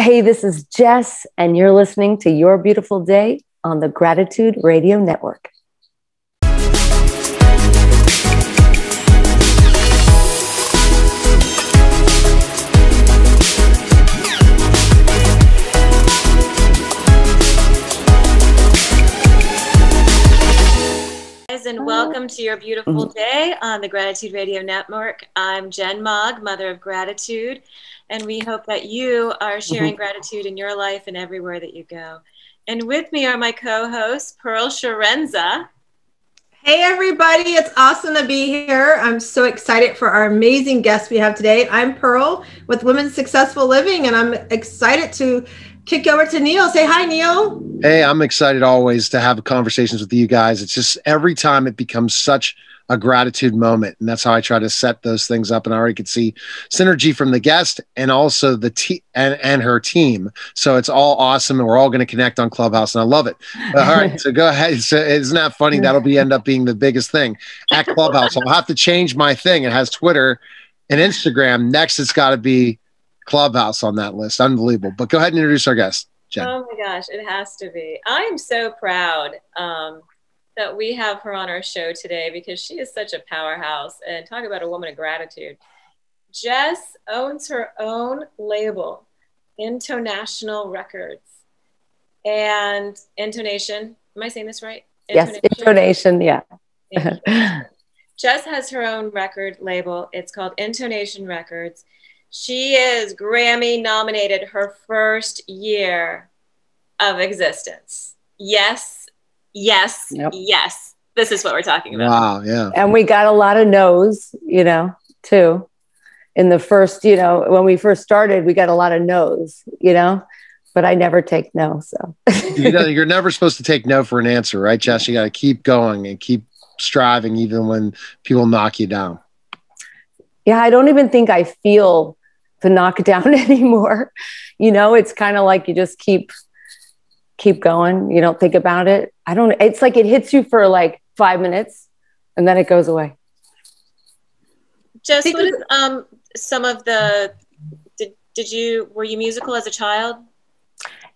Hey, this is Jess, and you're listening to Your Beautiful Day on the Gratitude Radio Network. And welcome to Your Beautiful Day on the Gratitude Radio Network. I'm Jenn, Mother of Gratitude, and we hope that you are sharing gratitude in your life and everywhere that you go. And with me are my co-hosts, Pearl Sharenza. Hey everybody, it's awesome to be here. I'm so excited for our amazing guest we have today. I'm Pearl with Women's Successful Living, and I'm excited to kick over to Neil. Say hi, Neil. Hey, I'm excited always to have conversations with you guys. It's just every time it becomes such a gratitude moment. And that's how I try to set those things up. And I already could see synergy from the guest and also the and her team. So it's all awesome. And we're all going to connect on Clubhouse. And I love it. All right. So go ahead. So isn't that funny? That'll end up being the biggest thing at Clubhouse. I'll have to change my thing. It has Twitter and Instagram. Next, it's got to be Clubhouse on that list. Unbelievable. But go ahead and introduce our guest, Jenn. Oh my gosh, it has to be. I am so proud that we have her on our show today because she is such a powerhouse, and talk about a woman of gratitude. Jess owns her own label, Intonational Records. And Intonation, am I saying this right? Yes, Intonation, yeah. Jess has her own record label. It's called Intonation Records. She is Grammy nominated her first year of existence. Yes, yes, yes. This is what we're talking about. Wow, yeah. And we got a lot of no's, too. In the first, when we first started, we got a lot of no's, but I never take no. So you're never supposed to take no for an answer, right, Jess? You got to keep going and keep striving even when people knock you down. Yeah, I don't even think I feel the knockdown anymore. It's kind of like you just keep going. You don't think about it. It's like it hits you for like 5 minutes and then it goes away. Jess, what is some of the, were you musical as a child?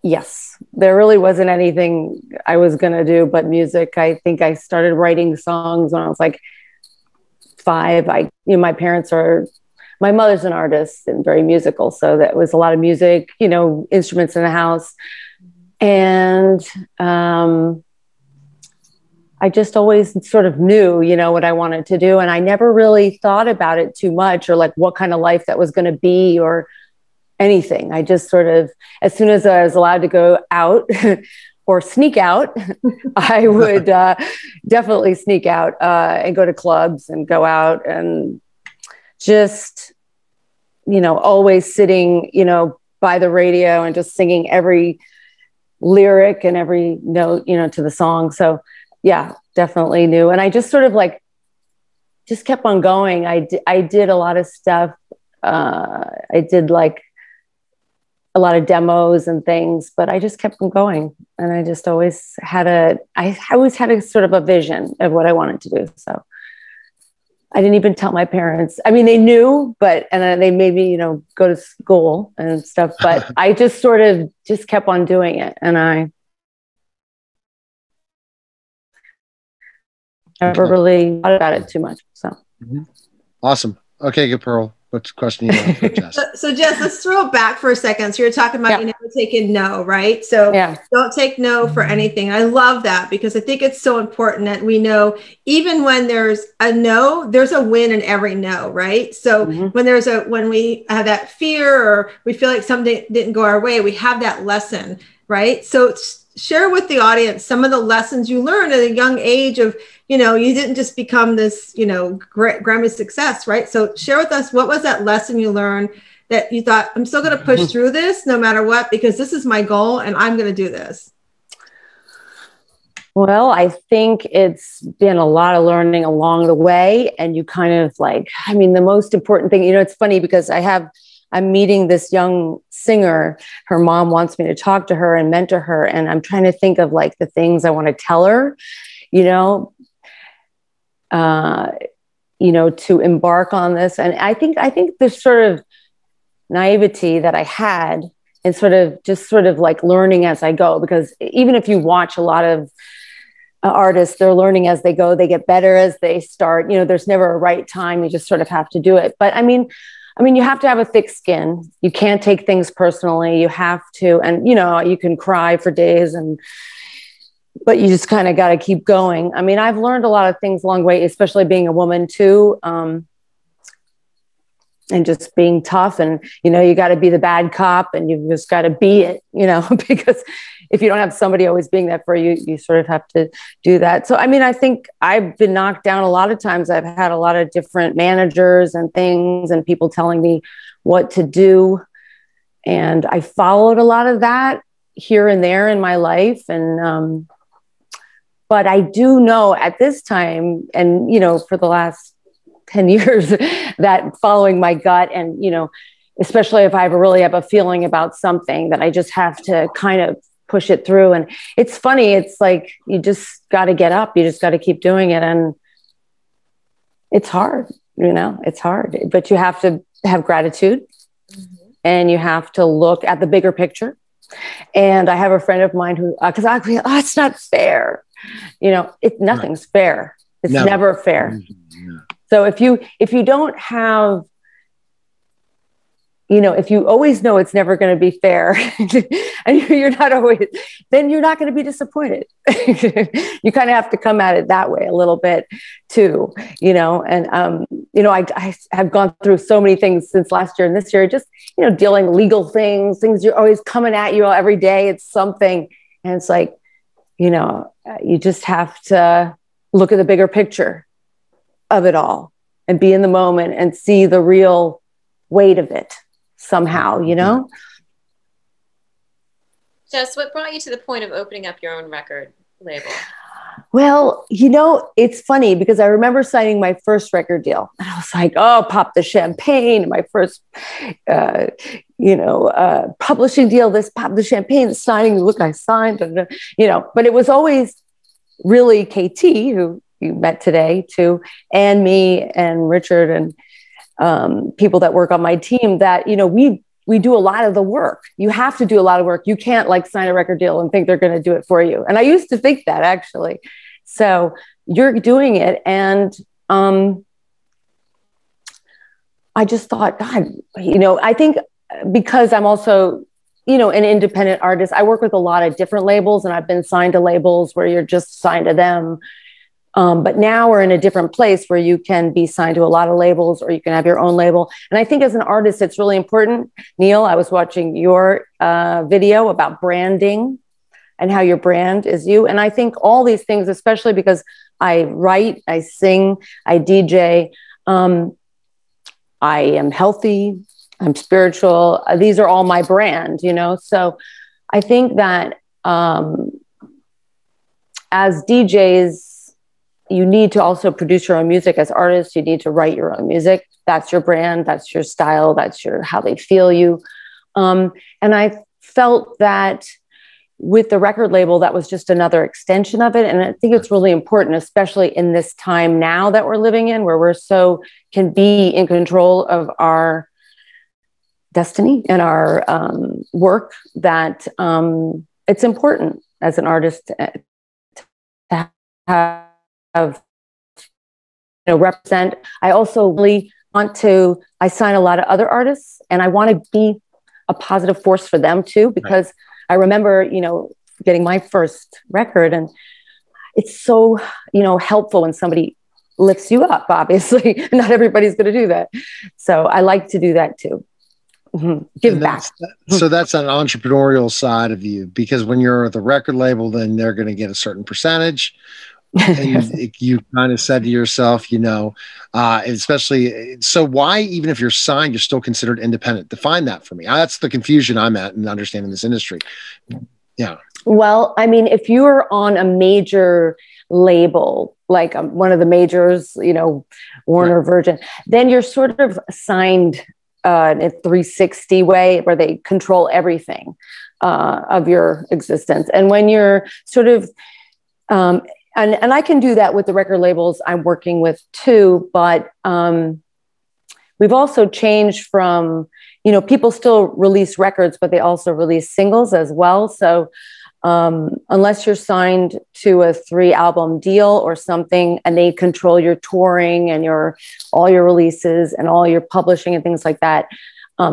Yes, there really wasn't anything I was going to do but music. I think I started writing songs when I was like 5. My mother's an artist and very musical. So that was a lot of music, instruments in the house. And I just always sort of knew, what I wanted to do. And I never really thought about it too much or like what kind of life that was going to be or anything. I just sort of, as soon as I was allowed to go out or sneak out, I would definitely sneak out and go to clubs and go out and just, always sitting, by the radio and just singing every lyric and every note, to the song. So yeah, definitely knew. And I just sort of just kept on going. I did a lot of stuff. I did like a lot of demos and things, but I just kept on going. And I just always had a sort of a vision of what I wanted to do. So I didn't even tell my parents. I mean, they knew, and then they made me, go to school and stuff, but I just sort of just kept on doing it. And I never really thought about it too much. So Awesome. Okay, good, Pearl. What's the question you have for Jess? So Jess, let's throw it back for a second. So you're talking about you never taking no, right? So don't take no for anything. I love that because I think it's so important that we know even when there's a no, there's a win in every no, right? So when we have that fear or we feel like something didn't go our way, we have that lesson, right? So share with the audience some of the lessons you learned at a young age of, you didn't just become this, Grammy success, right? So share with us, what was that lesson you learned that you thought, I'm still going to push through this no matter what, because this is my goal and I'm going to do this? Well, I think it's been a lot of learning along the way. And you kind of the most important thing, it's funny because I'm meeting this young singer. Her mom wants me to talk to her and mentor her. And I'm trying to think of the things I want to tell her, to embark on this. And I think this sort of naivety that I had and sort of like learning as I go, because even if you watch a lot of artists, they're learning as they go, they get better as they start, you know, there's never a right time. You just sort of have to do it. But I mean, you have to have a thick skin. You can't take things personally. You have to, and you know, you can cry for days, but you just kind of got to keep going. I mean, I've learned a lot of things along the way, especially being a woman too. And just being tough, and, you know, you got to be the bad cop, and you just got to be it, you know, because if you don't have somebody always being that for you, you sort of have to do that. So, I mean, I think I've been knocked down a lot of times. I've had a lot of different managers and things and people telling me what to do. And I followed a lot of that here and there in my life. And, but I do know at this time, and, you know, for the last 10 years, that following my gut, and, you know, especially if I really have a feeling about something, that I just have to kind of push it through. And it's funny. It's like, you just got to get up. You just got to keep doing it. And it's hard, you know, it's hard, but you have to have gratitude, and you have to look at the bigger picture. And I have a friend of mine who, cause I agree, oh, it's not fair. You know, nothing's fair. It's never fair. Yeah. So if you don't have, you know, if you always know it's never going to be fair, and you're not always, then you're not going to be disappointed. You kind of have to come at it that way a little bit too, you know. And you know, I have gone through so many things since last year and this year, just, you know, dealing legal things you're always coming at you every day. It's something, and it's like, you know, you just have to look at the bigger picture of it all, and be in the moment, and see the real weight of it somehow, you know? Jess, what brought you to the point of opening up your own record label? Well, you know, it's funny because I remember signing my first record deal, and I was like, oh, pop the champagne. My first, publishing deal, this pop the champagne, signing, look, I signed, and, you know, but it was always really KT, who you met today too, and me and Richard, and people that work on my team, that, you know, we do a lot of the work. You have to do a lot of work. You can't like sign a record deal and think they're going to do it for you. And I used to think that, actually. So you're doing it. And I just thought, God, you know, I think because I'm also, you know, an independent artist, I work with a lot of different labels, and I've been signed to labels where you're just signed to them. But now we're in a different place where you can be signed to a lot of labels, or you can have your own label. And I think as an artist, it's really important. Neil, I was watching your video about branding and how your brand is you. And I think all these things, especially because I write, I sing, I DJ, I am healthy, I'm spiritual. These are all my brand, you know? So I think that as DJs, you need to also produce your own music. As artists, you need to write your own music. That's your brand. That's your style. That's how they feel you. And I felt that with the record label, that was just another extension of it. And I think it's really important, especially in this time now that we're living in, where can be in control of our destiny and our work, that it's important as an artist to have, you know, represent. I also really I sign a lot of other artists, and I want to be a positive force for them too, because I remember, you know, getting my first record, and it's so, you know, helpful when somebody lifts you up. Obviously, not everybody's going to do that. So I like to do that too. Give back. So that's an entrepreneurial side of you, because when you're at the record label, then they're going to get a certain percentage. And you kind of said to yourself, you know, especially, so why, even if you're signed, you're still considered independent? Define that for me. That's the confusion I'm at in understanding this industry. Yeah. Well, I mean, if you're on a major label, like one of the majors, you know, Warner, Virgin, then you're sort of signed in a 360 way, where they control everything of your existence. And when you're sort of, and I can do that with the record labels I'm working with too, but we've also changed from, you know, people still release records, but they also release singles as well. So unless you're signed to a 3-album deal or something, and they control your touring and all your releases and all your publishing and things like that,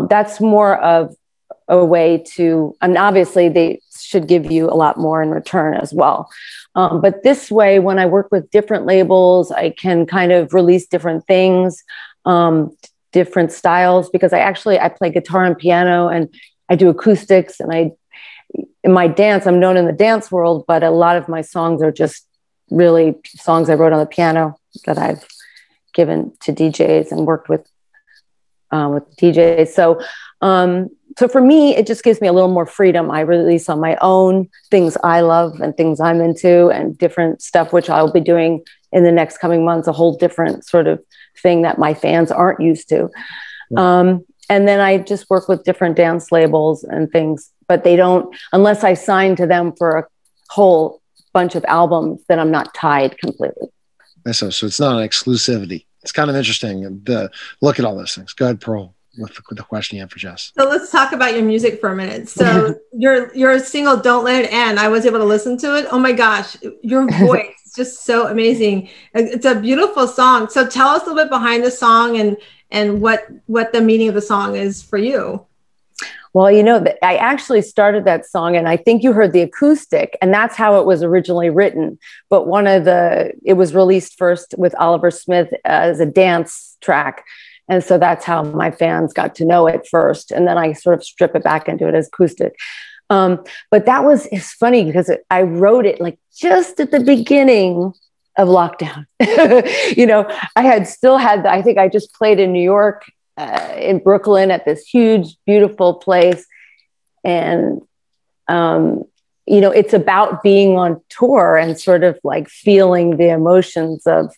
that's more of a way to, and obviously they should give you a lot more in return as well. But this way, when I work with different labels, I can kind of release different things, different styles, because I play guitar and piano, and I do acoustics, and in my dance, I'm known in the dance world, but a lot of my songs are just really songs I wrote on the piano that I've given to DJs and worked with DJs. So for me, it just gives me a little more freedom. I release on my own things I love and things I'm into, and different stuff, which I'll be doing in the next coming months, a whole different sort of thing that my fans aren't used to. Yeah. And then I just work with different dance labels and things, but they don't, unless I sign to them for a whole bunch of albums, then I'm not tied completely. So it's not an exclusivity. It's kind of interesting. Look at all those things. Go ahead, Pearl, with the question you have for Jess. So let's talk about your music for a minute. So your single, Don't Let It End, I was able to listen to it. Oh my gosh, your voice is just so amazing. It's a beautiful song. So tell us a little bit behind the song and what the meaning of the song is for you. Well, you know, I actually started that song, and I think you heard the acoustic, and that's how it was originally written. But it was released first with Oliver Smith as a dance track. And so that's how my fans got to know it first. And then I sort of strip it back into it as acoustic. But it's funny because I wrote it like just at the beginning of lockdown. You know, I think I just played in New York, in Brooklyn, at this huge, beautiful place. And, you know, it's about being on tour and sort of like feeling the emotions of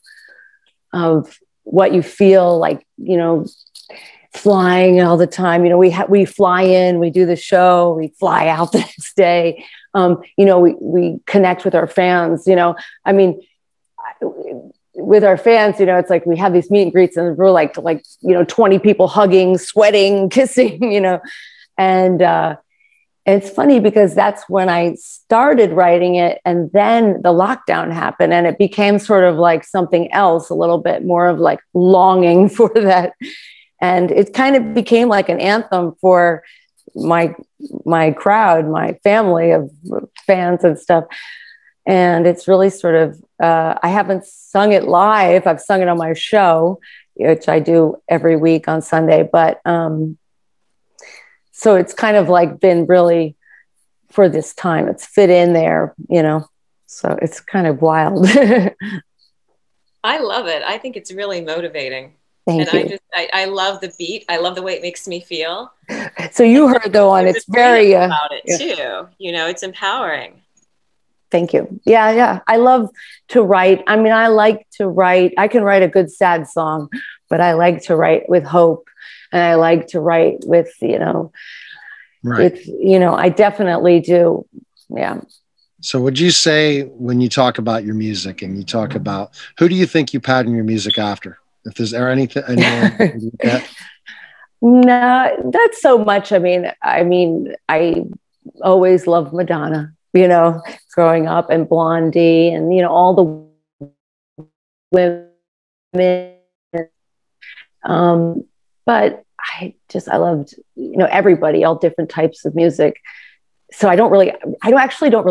what you feel like, you know, flying all the time. You know, we fly in, we do the show, we fly out the next day. You know, we connect with our fans, you know, I mean, with our fans, you know, it's like we have these meet and greets, and we're like, you know, 20 people hugging, sweating, kissing, you know, and it's funny because that's when I started writing it, and then the lockdown happened, and it became sort of like something else, a little bit more of like longing for that. And it kind of became like an anthem for my crowd, my family of fans and stuff. And it's really sort of, I haven't sung it live. I've sung it on my show, which I do every week on Sunday. But so it's kind of like been really for this time. It's fit in there, you know, so it's kind of wild. I love it. I think it's really motivating. Thank you. I love the beat. I love the way it makes me feel. So you heard the one. It's very about it too. You know, it's empowering. Thank you. Yeah. I love to write. I mean, I like to write. I can write a good sad song, but I like to write with hope, and I like to write with, you know, it's, you know, I definitely do. Yeah. So would you say, when you talk about your music and you talk about, who do you think you pattern your music after? If there's anything, no, not so much. I mean, I always loved Madonna, you know, growing up, and Blondie, and, you know, all the women. But I loved, you know, everybody, all different types of music. So I don't really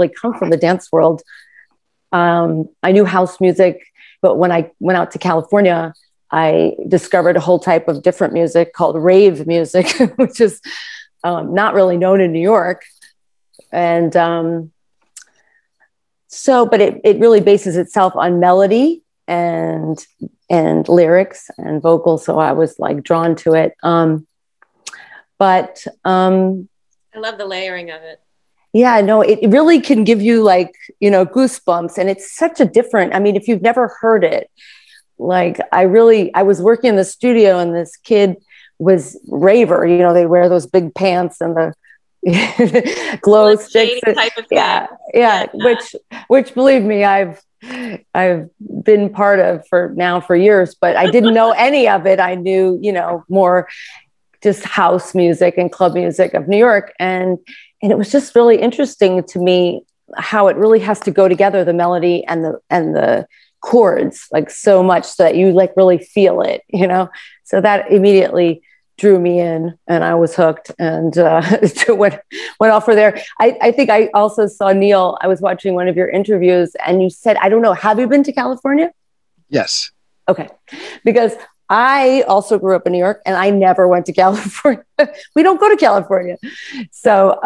come from the dance world. I knew house music, but when I went out to California, I discovered a whole type of different music called rave music, which is not really known in New York. And but it really bases itself on melody and lyrics and vocals. So I was like drawn to it. But I love the layering of it. Yeah, no, it really can give you like, you know, goosebumps. And it's such a different, I mean, if you've never heard it, like I was working in the studio, and this kid was raver, you know, they wear those big pants and the glow like sticks. Type of yeah. Which believe me, I've been part of for years, but I didn't know any of it. I knew, you know, more just house music and club music of New York. And it was just really interesting to me how it really has to go together, the melody and the chords, like so much so that you like really feel it, you know? So that immediately drew me in, and I was hooked, and went off for there. I think I also saw Neil. I was watching one of your interviews, and you said, I don't know, have you been to California? Yes. Okay. Because I also grew up in New York, and I never went to California. We don't go to California. So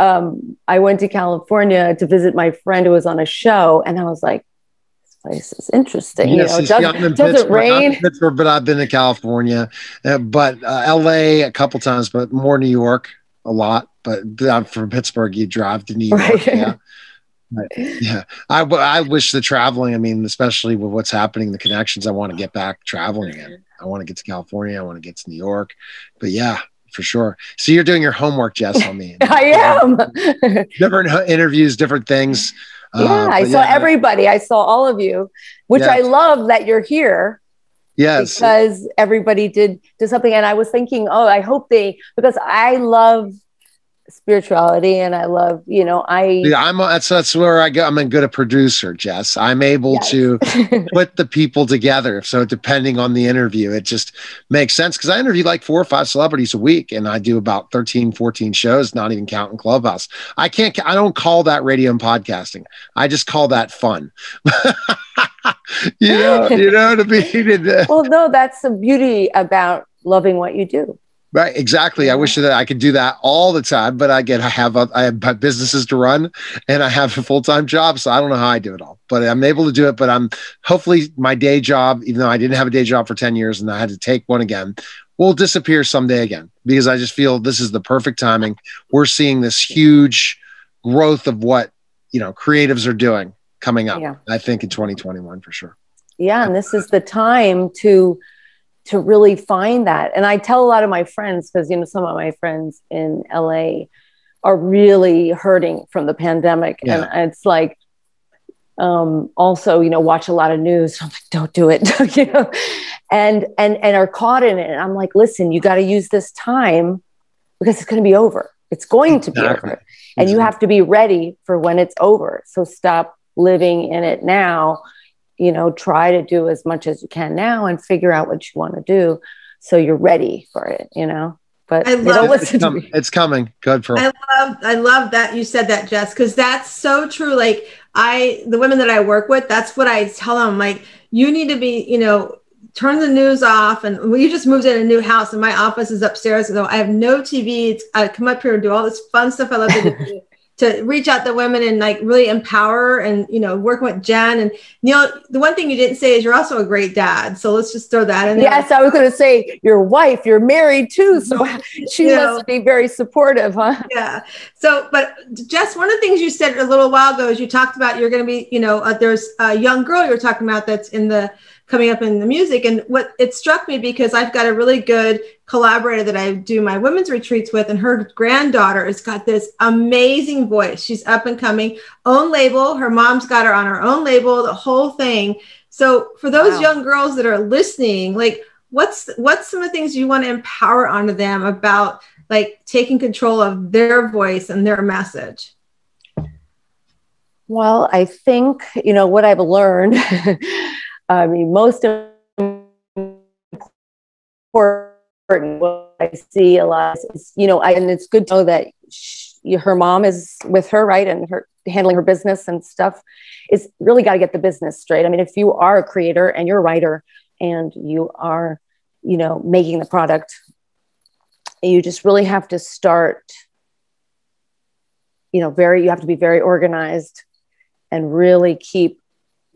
I went to California to visit my friend who was on a show, and I was like, place is interesting. Yes, you know, does it rain? I'm in Pittsburgh, but I've been to California, but LA a couple times, but more New York a lot. But I'm from Pittsburgh. You drive to New York. Right. Yeah. Yeah. I wish the traveling, I mean, especially with what's happening, the connections, I want to get back traveling again. I want to get to California. I want to get to New York, but yeah, for sure. So you're doing your homework, Jess, on me. I am. Different interviews, different things. Yeah, I saw everybody. I saw all of you, which I love that you're here. Yes. Because everybody did something. And I was thinking, oh, I hope because I love spirituality, and I love, you know, that's where I go. I'm a good producer, Jess. I'm able to put the people together. So depending on the interview, it just makes sense, because I interview like 4 or 5 celebrities a week, and I do about 13, 14 shows, not even counting Clubhouse. I don't call that radio and podcasting. I just call that fun. you know, to be. Well, no, that's the beauty about loving what you do. Right, exactly. I wish that I could do that all the time, but I have businesses to run, and I have a full-time job, so I don't know how I do it all. But I'm able to do it. But I'm hopefully my day job, even though I didn't have a day job for 10 years and I had to take one again, will disappear someday again, because I just feel this is the perfect timing. We're seeing this huge growth of what, you know, creatives are doing coming up. Yeah. I think in 2021 for sure. Yeah, and this is the time to really find that. And I tell a lot of my friends, because, you know, some of my friends in LA are really hurting from the pandemic. Yeah. And it's like, also, you know, watch a lot of news. I'm like, don't do it, you know, and are caught in it. And I'm like, listen, you got to use this time, because it's going to be over. It's going to be over. And you have to be ready for when it's over. So stop living in it now. You know, try to do as much as you can now and figure out what you want to do, so you're ready for it, you know. But they don't listen to me. It's coming. Good for I love that you said that, Jess, because that's so true. Like the women that I work with, that's what I tell them. Like, you need to be, you know, turn the news off. And we just moved in a new house, and my office is upstairs. So I have no TV. I come up here and do all this fun stuff I love to do. To reach out to women and like really empower, and, you know, working with Jenn. And Neil, the one thing you didn't say is you're also a great dad. So let's just throw that in there. Yes, I was going to say your wife, you're married too. So she must be very supportive, huh? Yeah. So, but Jess, one of the things you said a little while ago is you talked about you're going to be, you know, there's a young girl you were talking about that's coming up in the music. And what it struck me, because I've got a really good collaborator that I do my women's retreats with, and her granddaughter has got this amazing voice. She's up and coming, own label. Her mom's got her on her own label, the whole thing. So for those young girls that are listening, like what's some of the things you want to empower onto them about like taking control of their voice and their message? Well, I think, you know, what I've learned, I mean, most important, what I see a lot is, you know, and it's good to know that her mom is with her, right? And her handling her business and stuff is really got to get the business straight. I mean, if you are a creator and you're a writer and you are, you know, making the product, you just really have to start, you know, you have to be very organized and really keep,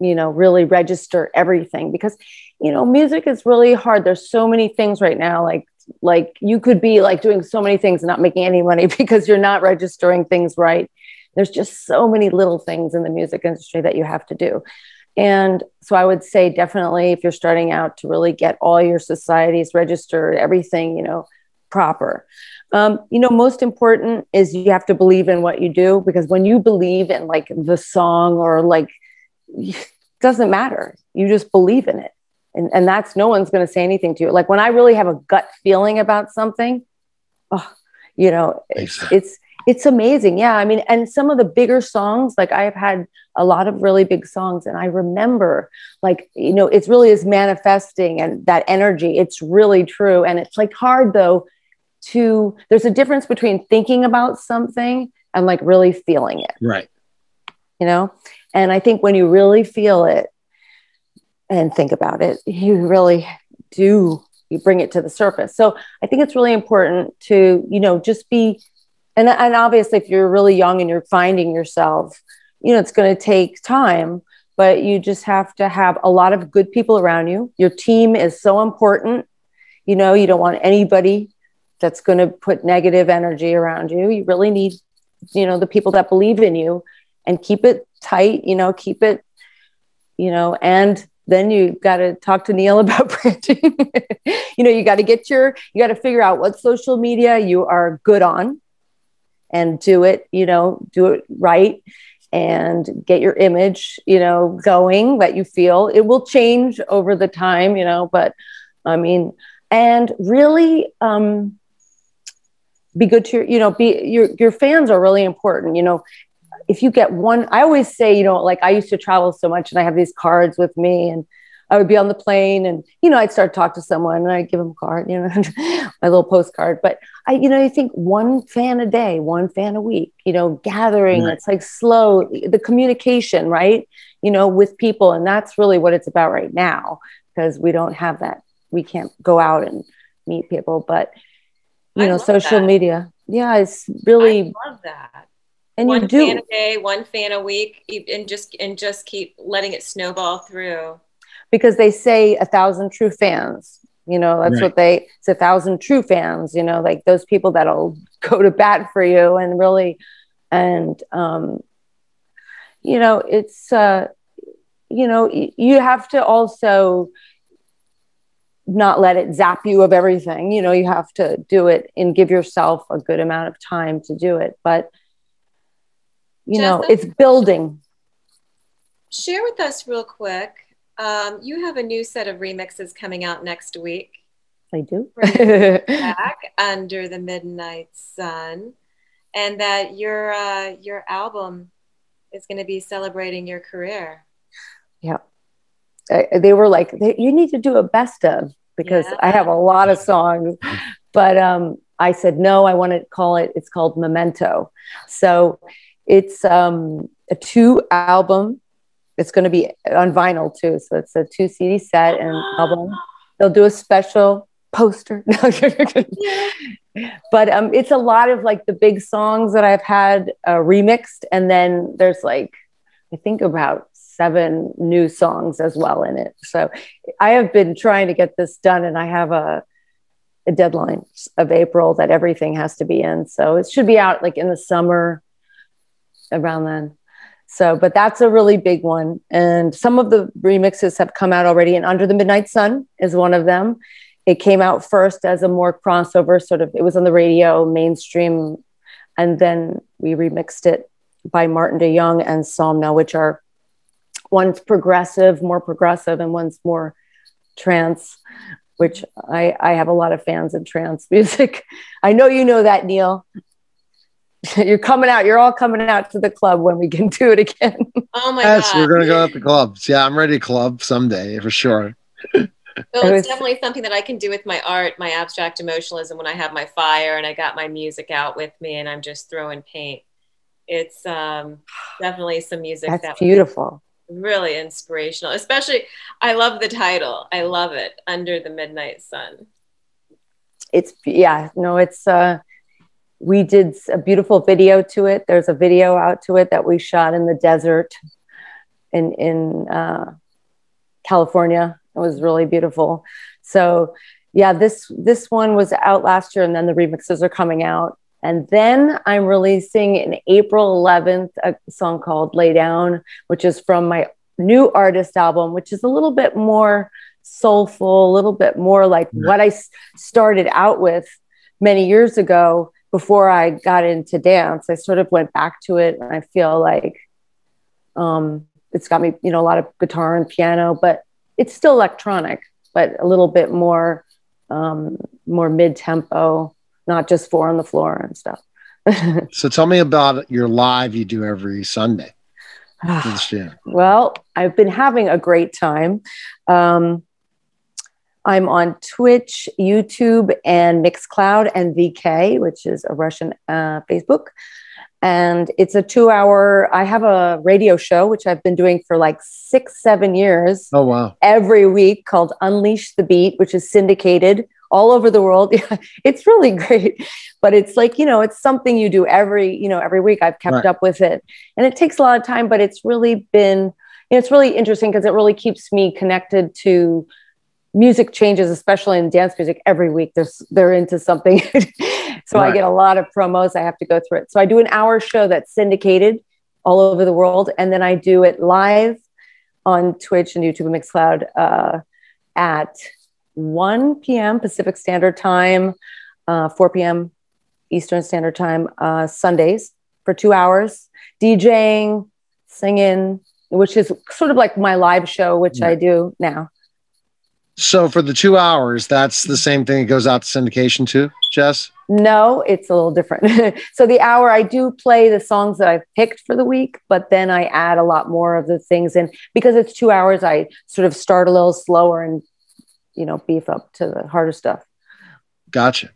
you know, really register everything, because, you know, music is really hard. There's so many things right now, like you could be like doing so many things and not making any money because you're not registering things right. There's just so many little things in the music industry that you have to do. And so I would say definitely, if you're starting out, to really get all your societies registered, everything, you know, proper. You know, most important is you have to believe in what you do, because when you believe in like the song or like, it doesn't matter. You just believe in it. And that's, no one's going to say anything to you. Like when I really have a gut feeling about something, oh, you know, it's amazing. Yeah. I mean, and some of the bigger songs, like I have had a lot of really big songs, and I remember, like, you know, it's really is manifesting, and that energy, it's really true. And it's like hard though there's a difference between thinking about something and like really feeling it. Right. You know? And I think when you really feel it and think about it, you really do, you bring it to the surface. So I think it's really important to, you know, just be, and obviously if you're really young and you're finding yourself, you know, it's going to take time, but you just have to have a lot of good people around you. Your team is so important. You know, you don't want anybody that's going to put negative energy around you. You really need, you know, the people that believe in you, and keep it tight, you know, keep it, you know, and then you got to talk to Neil about branding. You know, you got to figure out what social media you are good on and do it, you know, do it right, and get your image, you know, going, that you feel. It will change over the time, you know, but I mean, and really, be good to your fans are really important. You know, if you get one, I always say, you know, like I used to travel so much and I have these cards with me, and I would be on the plane and, you know, I'd start to talk to someone and I'd give them a card, you know, my little postcard. But I think one fan a day, one fan a week, you know, gathering, it's like slow, the communication, right? You know, with people. And that's really what it's about right now, because we don't have that. We can't go out and meet people, but you know, social media. Yeah. It's really, I love that. And one you do fan a day, one fan a week, and just keep letting it snowball through. Because they say 1,000 true fans, you know, that's what it's 1,000 true fans, you know, like those people that'll go to bat for you and really, and, you know, it's, you know, you have to also not let it zap you of everything. You know, you have to do it and give yourself a good amount of time to do it. But, you know, it's building. Share with us real quick. You have a new set of remixes coming out next week. I do. Back Under the Midnight Sun, and that your album is going to be celebrating your career. Yeah. They were like, you need to do a best of, because I have a lot of songs, but I said, no, I want to it's called Memento. So it's a 2 album. It's going to be on vinyl too. So it's a 2 CD set and album. They'll do a special poster. But it's a lot of like the big songs that I've had remixed. And then there's like, I think about 7 new songs as well in it. So I have been trying to get this done, and I have a deadline of April that everything has to be in. So it should be out like in the summer, around then. So, but that's a really big one. And some of the remixes have come out already, and Under the Midnight Sun is one of them. It came out first as a more crossover sort of, it was on the radio, mainstream. And then we remixed it by Martin DeYoung and Somna, which are, one's more progressive, and one's more trance, which I have a lot of fans in trance music. I know you know that, Neil. You're all coming out to the club when we can do it again. Oh my God. We're going to go out to clubs. Yeah, I'm ready to club someday for sure. Well, it's definitely something that I can do with my art, my abstract emotionalism, when I have my fire and I got my music out with me and I'm just throwing paint. It's definitely some music that's beautiful. Really inspirational. Especially, I love the title. I love it. Under the Midnight Sun. It's we did a beautiful video to it. There's a video out to it that we shot in the desert in California. It was really beautiful. So yeah, this one was out last year, and then the remixes are coming out. And then I'm releasing in April 11th a song called Lay Down, which is from my new artist album, which is a little bit more soulful, a little bit more like what I started out with many years ago before I got into dance. I sort of went back to it, and I feel like it's got me, a lot of guitar and piano, but it's still electronic, but a little bit more mid-tempo. not just 4 on the floor and stuff. So tell me about your live you do every Sunday. Well, I've been having a great time. I'm on Twitch, YouTube, and Mixcloud, and VK, which is a Russian Facebook. And it's a 2-hour, I have a radio show, which I've been doing for like 6-7 years. Oh, wow. Every week, called Unleash the Beat, which is syndicated all over the world. It's really great. But it's like, it's something you do every week. I've kept up with it. And it takes a lot of time, but it's really been, it's really interesting because it really keeps me connected to music changes, especially in dance music. Every week they're into something. So I get a lot of promos. I have to go through it. So I do an hour show that's syndicated all over the world. And then I do it live on Twitch and YouTube and Mixcloud at 1 p.m. Pacific Standard Time, 4 p.m. Eastern Standard Time, Sundays for 2 hours, DJing, singing, which is sort of like my live show, which I do now. So for the 2 hours, that's the same thing that goes out to syndication too, Jess? No, it's a little different. So the hour, I do play the songs that I've picked for the week, but then I add a lot more of the things in. Because it's 2 hours, I sort of start a little slower and, beef up to the harder stuff. Gotcha.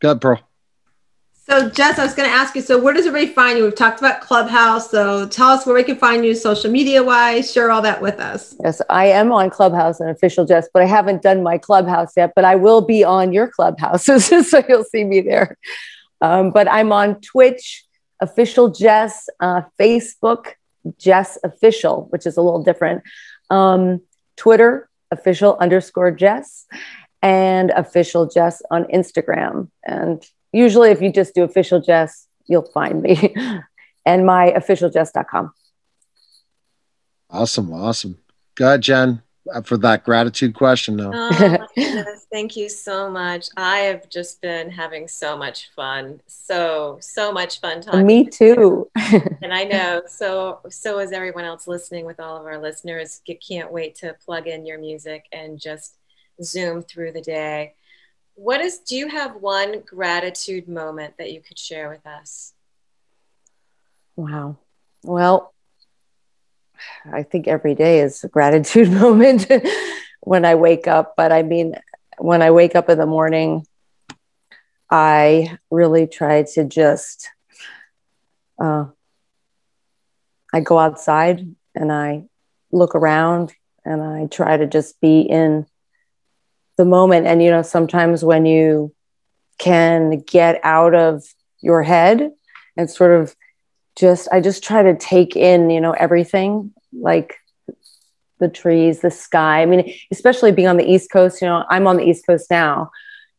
Good, Pearl. So Jess, I was going to ask you, so where does everybody find you? We've talked about Clubhouse. So tell us where we can find you social media wise, share all that with us. Yes, I am on Clubhouse and Official Jess, but I haven't done my Clubhouse yet, but I will be on your Clubhouses. So you'll see me there. But I'm on Twitch, Official Jess, Facebook, Jess Official, which is a little different. Twitter, official_Jess, and Official Jess on Instagram. And usually if you just do Official Jess, you'll find me. And my officialjess.com. Awesome. Go ahead, Jen, for that gratitude question though. Oh my goodness, thank you so much. I have just been having so much fun. So much fun talking. Me too. And I know, so is everyone else listening with all of our listeners. Can't wait to plug in your music and just zoom through the day. Do you have one gratitude moment that you could share with us? Wow. Well, I think every day is a gratitude moment when I wake up. But I mean, when I wake up in the morning, I really try to just, I go outside and I look around and I try to just be in the moment. And, sometimes when you can get out of your head and sort of I just try to take in, everything, like the trees, the sky. I mean, especially being on the East Coast, I'm on the East Coast now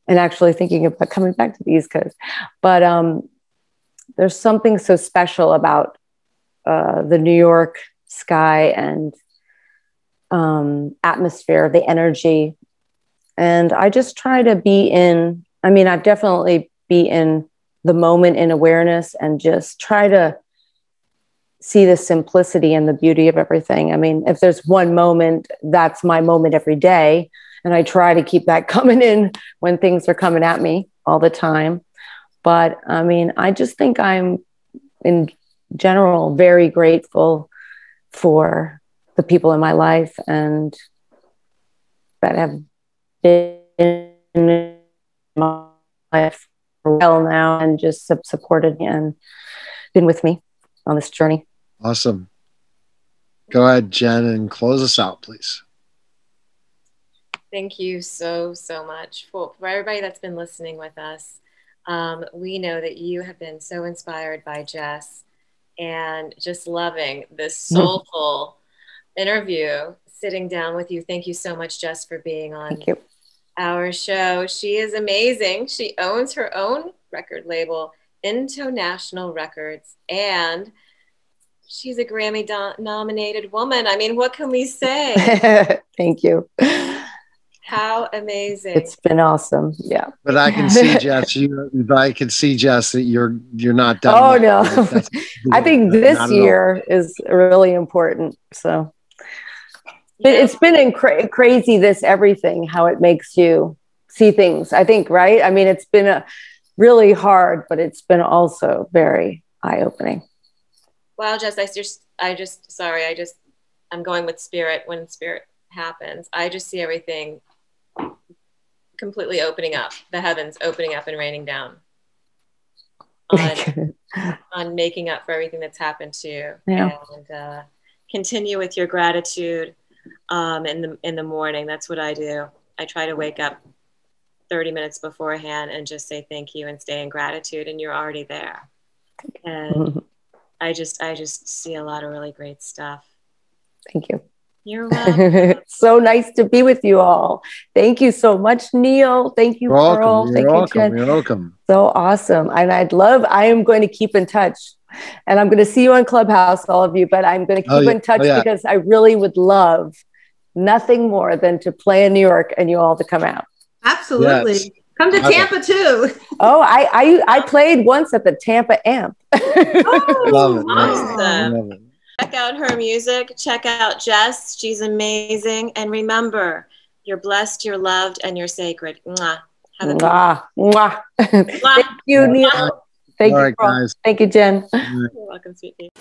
and actually thinking about coming back to the East Coast. But there's something so special about the New York sky and atmosphere, the energy. And I just try to I've definitely be in the moment in awareness and just try to see the simplicity and the beauty of everything. I mean, if there's one moment, that's my moment every day. And I try to keep that coming in when things are coming at me all the time. But I mean, I just think I'm in general very grateful for the people in my life and that have been in my life for a while now and just supported me and been with me on this journey. Awesome. Go ahead, Jen, and close us out, please. Thank you so much for everybody that's been listening with us. We know that you have been so inspired by Jess and just loving this soulful interview, sitting down with you. Thank you so much, Jess, for being on our show. She is amazing. She owns her own record label, International Records, and she's a Grammy nominated woman. I mean, what can we say? Thank you. How amazing. It's been awesome. Yeah. But I can see, Jess, that you're not done. Oh, no. I think this year is really important. So it's been crazy, everything, how it makes you see things, I think, right? I mean, it's been really hard, but it's been also very eye-opening. Wow, Jess, I'm going with spirit. When spirit happens, I just see everything completely opening up, the heavens opening up and raining down on making up for everything that's happened to you. Yeah. And continue with your gratitude in the morning. That's what I do. I try to wake up 30 minutes beforehand and just say thank you and stay in gratitude, and you're already there. And I just see a lot of really great stuff. Thank you. You're welcome. So nice to be with you all. Thank you so much, Neil. Thank you, Pearl. Thank you, Jen. You're welcome. So awesome. And I am going to keep in touch, and I'm going to see you on Clubhouse, all of you, but I'm going to keep in touch because I really would love nothing more than to play in New York and you all to come out. Absolutely. Yes. Come to Tampa too. Oh, I played once at the Tampa Amp. Oh, love it. Awesome. Love it. Check out her music. Check out Jess. She's amazing. And remember, you're blessed, you're loved, and you're sacred. Mwah. Have a mwah. Mwah. Thank you, Neil. Thank you, guys. Thank you, Jen. You're welcome, sweetie.